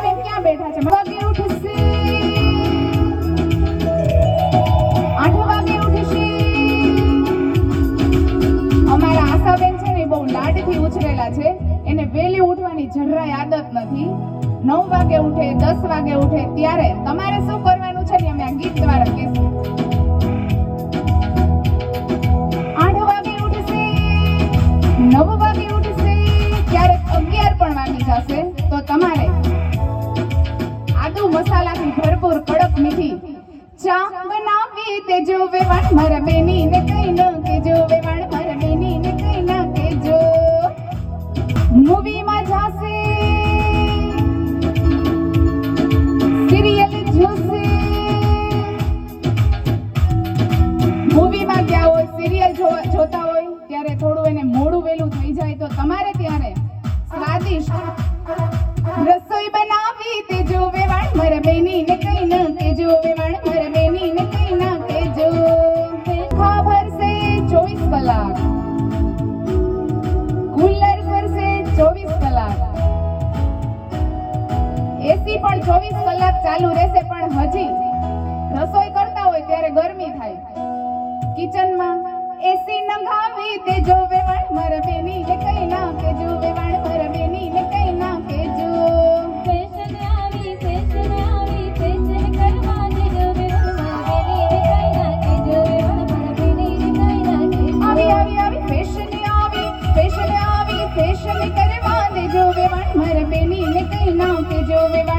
બેન ક્યાં બેઠા છે? વાગે ઉઠશે, 8 વાગે ઉઠશે. અમારા આશાબેન છે ને બહુ લાડથી ઉછરેલા છે, એને વહેલી ઉઠવાની જરાય આદત નથી. 9 વાગે ઉઠે, 10 વાગે ઉઠે. ત્યારે તમારે શું કરવાનું છે ને અમે આ ગીત દ્વારા કહેશું. 8 વાગે ઉઠશે, 9 વાગે ઉઠશે, ક્યારેક 11 પણ વાગી જશે. તો તમારે આદુ મસાલાથી ભરપૂર કડક મીઠી ચા બનાવી દેજો વેવાણ મારા બેની ને કઈ ન કેજો, વેવાણ મારા બેની ને કઈ ન કેજો. મૂવીમાં જાશે, સિરિયલ જોશે. મૂવીમાં ગયા હોય, સિરિયલ જોતા હોય ત્યારે થોડું એને મોડું વેલું થઈ જાય તો તમારે ત્યારે સ્વાદિષ્ટ રસોઈ બનાવી દેજો વેવાણ મારા બેની ને કઈ ન કેજો, વેવાણ મારા બેની ને કઈ ન કેજો. ખબર છે 24 કલાક, કુલર ફરશે 24 કલાક, એસી પણ 24 કલાક ચાલુ રહેશે. પણ હજી રસોઈ કરતા હોય ત્યારે ગરમી થાય. કિચનમાં એસી નંગાવી દેજો વેવાણ મારા બેની ને કઈ ના કેજો, વેવાણ મારા બેની ને કઈ ના કેજો. ફેશન આવી ફેશન કરવા દેજો વેવાણ મારા બેની ને કઈ ના કેજો, વેવાણ મારા બેની ને કઈ ના કેજો. આવી ફેશન કરવા દેજો વેવાણ મારા બેની ને કઈ ના કેજો, વેવાણ